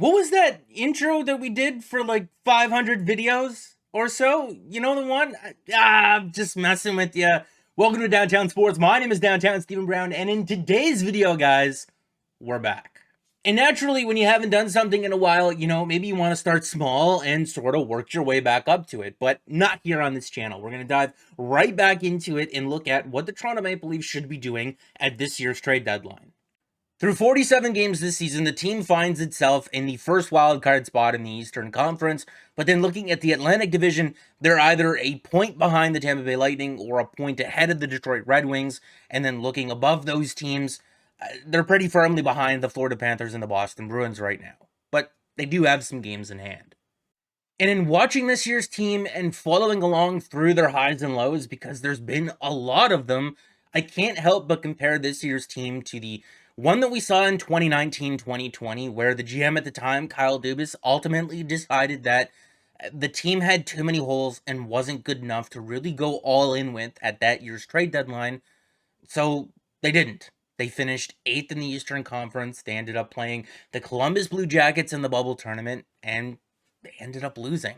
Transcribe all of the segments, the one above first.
What was that intro that we did for like 500 videos or so? You know the one? I'm just messing with you. Welcome to Downtown Sports. My name is Downtown Stephen Brown, and in today's video, guys, we're back. And naturally, when you haven't done something in a while, maybe you want to start small and sort of work your way back up to it, but not here on this channel. We're going to dive right back into it and look at what the Toronto Maple Leafs should be doing at this year's trade deadline. Through 47 games this season, the team finds itself in the first wildcard spot in the Eastern Conference, but then looking at the Atlantic Division, they're either a point behind the Tampa Bay Lightning or a point ahead of the Detroit Red Wings, and then looking above those teams, they're pretty firmly behind the Florida Panthers and the Boston Bruins right now, but they do have some games in hand. And in watching this year's team and following along through their highs and lows, because there's been a lot of them, I can't help but compare this year's team to the one that we saw in 2019-2020, where the GM at the time, Kyle Dubas, ultimately decided that the team had too many holes and wasn't good enough to really go all in with at that year's trade deadline. So they didn't. They finished 8th in the Eastern Conference. They ended up playing the Columbus Blue Jackets in the bubble tournament, and they ended up losing.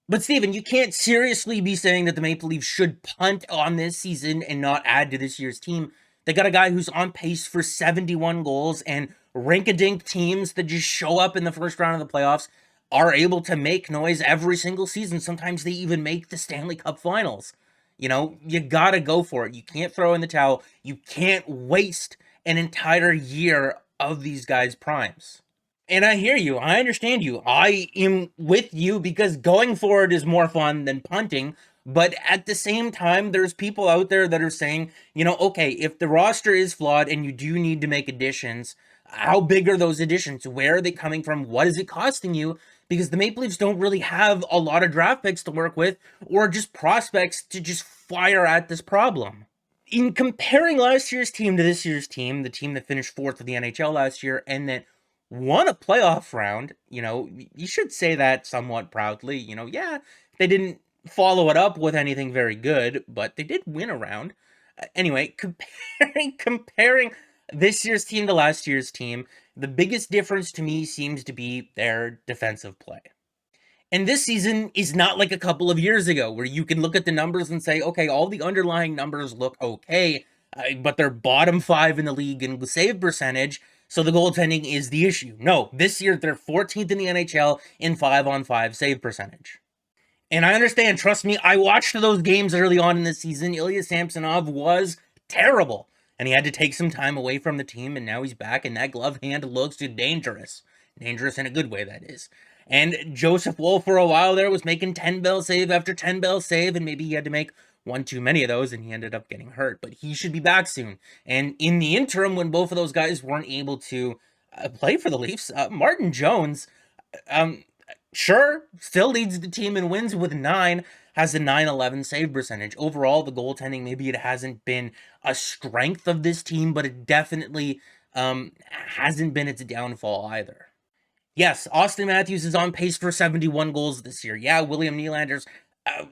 But Steven, you can't seriously be saying that the Maple Leafs should punt on this season and not add to this year's team. They got a guy who's on pace for 71 goals, and rink-a-dink teams that just show up in the first round of the playoffs are able to make noise every single season. Sometimes they even make the Stanley Cup Finals. You gotta go for it. You can't throw in the towel. You can't waste an entire year of these guys' primes. And I hear you. I understand you. I am with you because going for it is more fun than punting. But at the same time, there's people out there that are saying, okay, if the roster is flawed and you do need to make additions, how big are those additions? Where are they coming from? What is it costing you? Because the Maple Leafs don't really have a lot of draft picks to work with or just prospects to just fire at this problem. In comparing last year's team to this year's team, the team that finished 4th in the NHL last year and that won a playoff round, you should say that somewhat proudly. Yeah, they didn't follow it up with anything very good, but they did win a round. Anyway, comparing this year's team to last year's team, the biggest difference to me seems to be their defensive play. And this season is not like a couple of years ago where you can look at the numbers and say, okay, all the underlying numbers look okay, but they're bottom 5 in the league in save percentage, so the goaltending is the issue. No, this year they're 14th in the NHL in 5-on-5 save percentage. And I understand, trust me, I watched those games early on in the season. Ilya Samsonov was terrible, and he had to take some time away from the team, and now he's back, and that glove hand looks dangerous. Dangerous in a good way, that is. And Joseph Woll, for a while there, was making 10-bell save after 10-bell save, and maybe he had to make one too many of those, and he ended up getting hurt. But he should be back soon. And in the interim, when both of those guys weren't able to play for the Leafs, Martin Jones, sure, still leads the team in wins with 9, has a 9-11 save percentage. Overall, the goaltending, maybe it hasn't been a strength of this team, but it definitely hasn't been its downfall either. Yes, Auston Matthews is on pace for 71 goals this year. Yeah, William Nylander's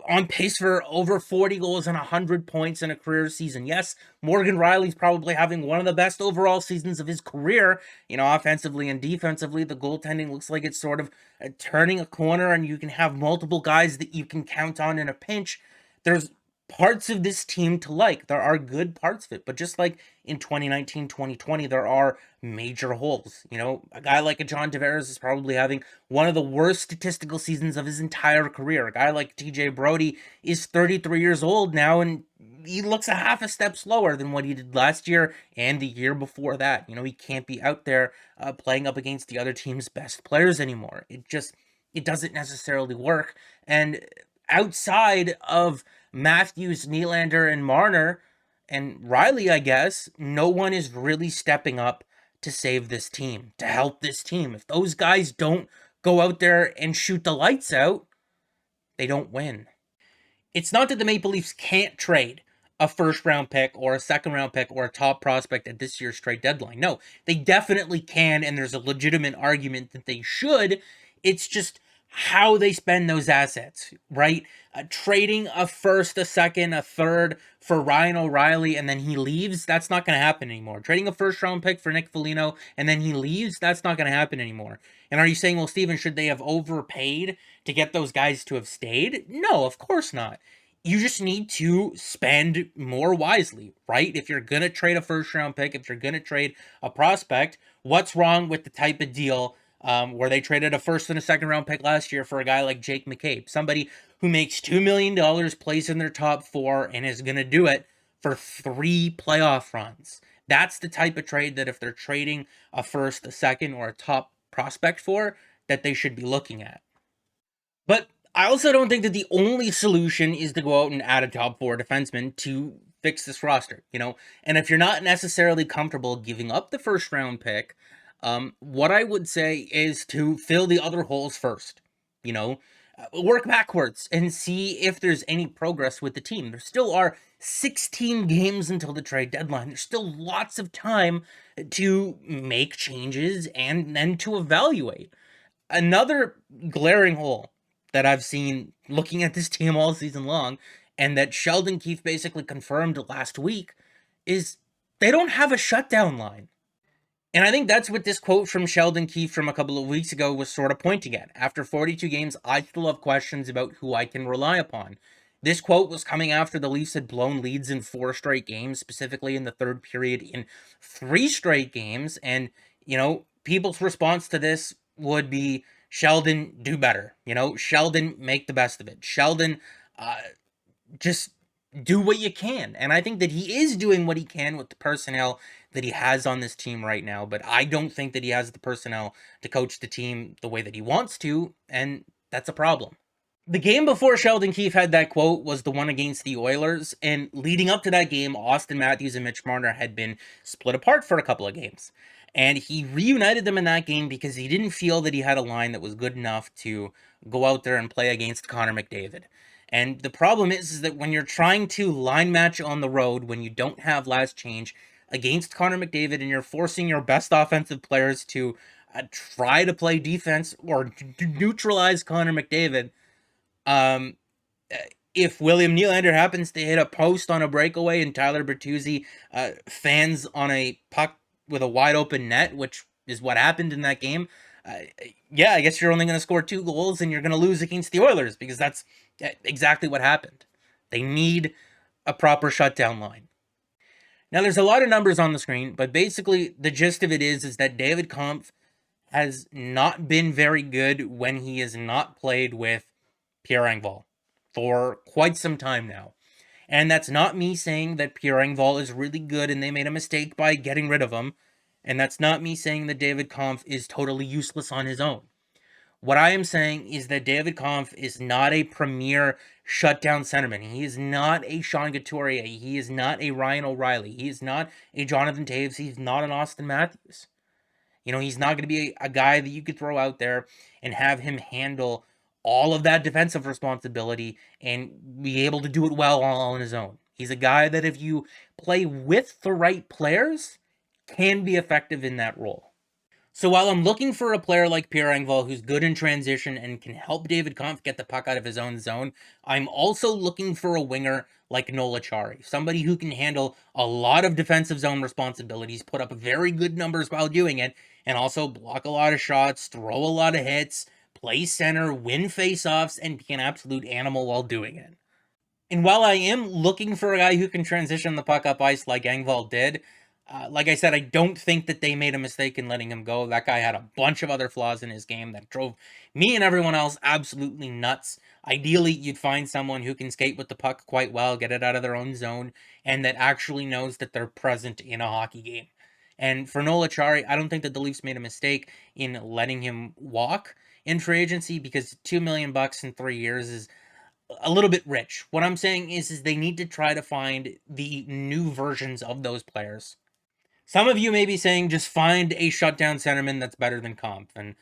on pace for over 40 goals and 100 points in a career season. Yes, Morgan Rielly's probably having one of the best overall seasons of his career. Offensively and defensively, the goaltending looks like it's sort of turning a corner, and you can have multiple guys that you can count on in a pinch. There's parts of this team to like. There are good parts of it, but just like in 2019-2020, there are major holes. A guy like a John Tavares is probably having one of the worst statistical seasons of his entire career. A guy like TJ Brody is 33 years old now, and he looks a half a step slower than what he did last year and the year before that. He can't be out there playing up against the other team's best players anymore. It doesn't necessarily work. And outside of Matthews, Nylander, and Marner, and Rielly, I guess, no one is really stepping up to save this team, to help this team. If those guys don't go out there and shoot the lights out, they don't win. It's not that the Maple Leafs can't trade a first-round pick or a second-round pick or a top prospect at this year's trade deadline. No, they definitely can, and there's a legitimate argument that they should. It's just how they spend those assets, right? Trading a first, a second, a third for Ryan O'Reilly and then he leaves, that's not going to happen anymore. Trading a first round pick for Nick Foligno and then he leaves, that's not going to happen anymore. And are you saying, well, Steven, should they have overpaid to get those guys to have stayed? No, of course not. You just need to spend more wisely, right? If you're going to trade a first round pick, if you're going to trade a prospect, what's wrong with the type of deal where they traded a first and a second round pick last year for a guy like Jake McCabe, somebody who makes $2 million, plays in their top four, and is going to do it for 3 playoff runs? That's the type of trade that if they're trading a first, a second, or a top prospect for, that they should be looking at. But I also don't think that the only solution is to go out and add a top 4 defenseman to fix this roster, And if you're not necessarily comfortable giving up the first round pick, what I would say is to fill the other holes first, work backwards and see if there's any progress with the team. There still are 16 games until the trade deadline. There's still lots of time to make changes and then to evaluate. Another glaring hole that I've seen looking at this team all season long, and that Sheldon Keefe basically confirmed last week, is they don't have a shutdown line. And I think that's what this quote from Sheldon Keefe from a couple of weeks ago was sort of pointing at. After 42 games, I still have questions about who I can rely upon. This quote was coming after the Leafs had blown leads in 4 straight games, specifically in the third period in 3 straight games. And, people's response to this would be, Sheldon, do better. Sheldon, make the best of it. Sheldon, just do what you can. And I think that he is doing what he can with the personnel that he has on this team right now, but I don't think that he has the personnel to coach the team the way that he wants to, and that's a problem. The game before Sheldon Keefe had that quote was the one against the Oilers, and leading up to that game, Auston Matthews and Mitch Marner had been split apart for a couple of games. And he reunited them in that game because he didn't feel that he had a line that was good enough to go out there and play against Connor McDavid. And the problem is that when you're trying to line match on the road, when you don't have last change against Connor McDavid, and you're forcing your best offensive players to try to play defense or to neutralize Connor McDavid, if William Nylander happens to hit a post on a breakaway and Tyler Bertuzzi fans on a puck with a wide open net, which is what happened in that game, I guess you're only going to score 2 goals and you're going to lose against the Oilers, because that's exactly what happened. They need a proper shutdown line. Now, there's a lot of numbers on the screen, but basically the gist of it is that David Kampf has not been very good when he has not played with Pierre Engvall for quite some time now. And that's not me saying that Pierre Engvall is really good and they made a mistake by getting rid of him. And that's not me saying that David Kampf is totally useless on his own. What I am saying is that David Kampf is not a premier shutdown centerman. He is not a Sean Couturier. He is not a Ryan O'Reilly. He is not a Jonathan Toews. He's not an Auston Matthews. He's not going to be a guy that you could throw out there and have him handle all of that defensive responsibility and be able to do it well all on his own. He's a guy that if you play with the right players, can be effective in that role. So while I'm looking for a player like Pierre Engvall who's good in transition and can help David Kampf get the puck out of his own zone, I'm also looking for a winger like Noel Acciari, somebody who can handle a lot of defensive zone responsibilities, put up very good numbers while doing it, and also block a lot of shots, throw a lot of hits, play center, win faceoffs, and be an absolute animal while doing it. And while I am looking for a guy who can transition the puck up ice like Engvall did, like I said, I don't think that they made a mistake in letting him go. That guy had a bunch of other flaws in his game that drove me and everyone else absolutely nuts. Ideally, you'd find someone who can skate with the puck quite well, get it out of their own zone, and that actually knows that they're present in a hockey game. And for Noel Acciari, I don't think that the Leafs made a mistake in letting him walk in free agency, because $2 million in 3 years is a little bit rich. What I'm saying is they need to try to find the new versions of those players. Some of you may be saying just find a shutdown centerman that's better than Kampf, and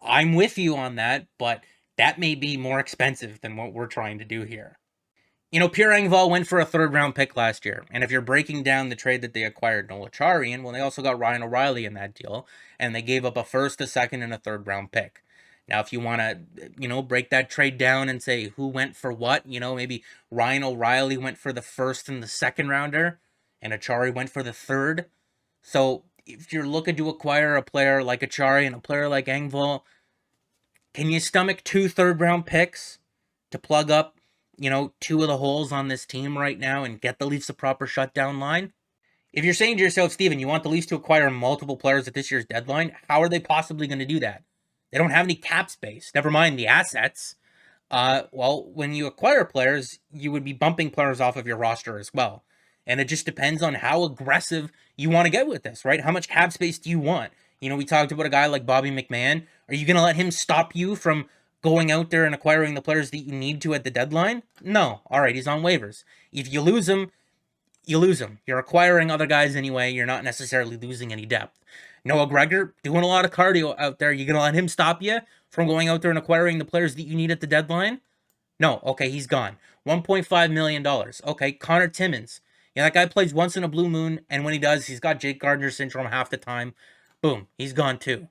I'm with you on that, but that may be more expensive than what we're trying to do here. Pierre Engvall went for a 3rd-round pick last year, and if you're breaking down the trade that they acquired Noel Acciari, well, they also got Ryan O'Reilly in that deal, and they gave up a 1st, a 2nd, and a 3rd-round pick. Now, if you want to, break that trade down and say who went for what, maybe Ryan O'Reilly went for the first and the second rounder, and Achari went for the third. So if you're looking to acquire a player like Achari and a player like Engvall, can you stomach 2 third-round picks to plug up, 2 of the holes on this team right now and get the Leafs a proper shutdown line? If you're saying to yourself, Steven, you want the Leafs to acquire multiple players at this year's deadline, how are they possibly going to do that? They don't have any cap space, never mind the assets. Well, when you acquire players, you would be bumping players off of your roster as well. And it just depends on how aggressive you want to get with this, right? How much cap space do you want? We talked about a guy like Bobby McMahon. Are you going to let him stop you from going out there and acquiring the players that you need to at the deadline? No. All right, he's on waivers. If you lose him, you lose him. You're acquiring other guys anyway. You're not necessarily losing any depth. Noah Gregor, doing a lot of cardio out there. You going to let him stop you from going out there and acquiring the players that you need at the deadline? No. Okay, he's gone. $1.5 million. Okay, Connor Timmins. Yeah, that guy plays once in a blue moon, and when he does, he's got Jake Gardner syndrome half the time. Boom, he's gone too.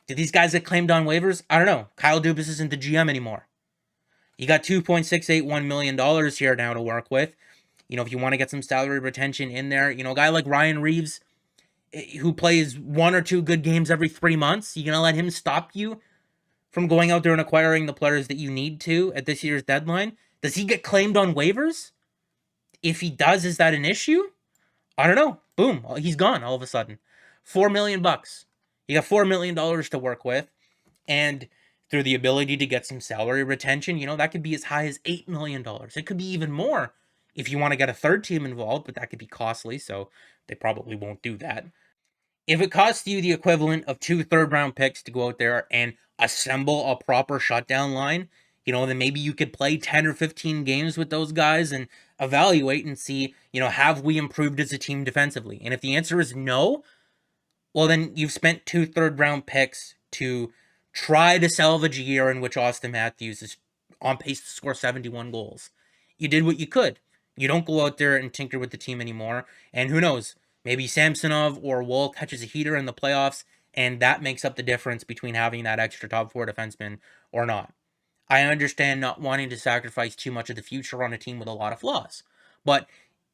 Did these guys get claimed on waivers? I don't know. Kyle Dubas isn't the GM anymore. You got $2.681 million here now to work with. If you want to get some salary retention in there, a guy like Ryan Reeves, who plays 1 or 2 good games every 3 months, you going to let him stop you from going out there and acquiring the players that you need to at this year's deadline? Does he get claimed on waivers? If he does, is that an issue? I don't know. Boom, he's gone all of a sudden. $4 million. You got $4 million to work with, and through the ability to get some salary retention, that could be as high as $8 million. It could be even more if you want to get a third team involved, but that could be costly, so they probably won't do that. If it costs you the equivalent of 2 third-round picks to go out there and assemble a proper shutdown line, then maybe you could play 10 or 15 games with those guys and evaluate and see, have we improved as a team defensively? And if the answer is no, well, then you've spent 2 third-round picks to try to salvage a year in which Auston Matthews is on pace to score 71 goals. You did what you could. You don't go out there and tinker with the team anymore. And who knows, maybe Samsonov or Woll catches a heater in the playoffs, and that makes up the difference between having that extra top 4 defenseman or not. I understand not wanting to sacrifice too much of the future on a team with a lot of flaws. But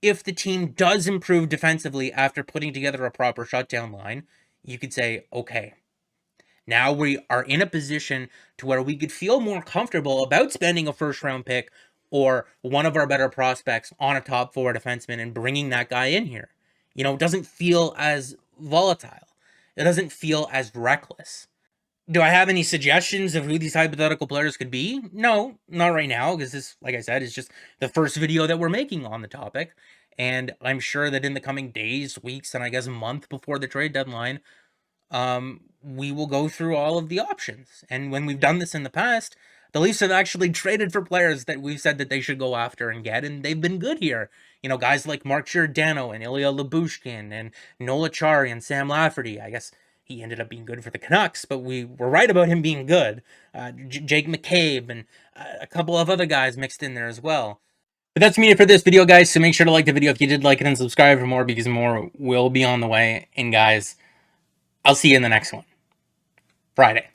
if the team does improve defensively after putting together a proper shutdown line, you could say, okay, now we are in a position to where we could feel more comfortable about spending a first-round pick or one of our better prospects on a top 4 defenseman and bringing that guy in here. It doesn't feel as volatile. It doesn't feel as reckless. Do I have any suggestions of who these hypothetical players could be? No, not right now, because this, like I said, is just the first video that we're making on the topic. And I'm sure that in the coming days, weeks, and I guess a month before the trade deadline, we will go through all of the options. And when we've done this in the past, the Leafs have actually traded for players that we've said that they should go after and get, and they've been good here. Guys like Mark Giordano and Ilya Lyubushkin and Noel Acciari and Sam Lafferty. I guess he ended up being good for the Canucks, but we were right about him being good. Jake McCabe and a couple of other guys mixed in there as well. But that's me for this video, guys, so make sure to like the video if you did like it and subscribe for more, because more will be on the way. And guys, I'll see you in the next one. Friday.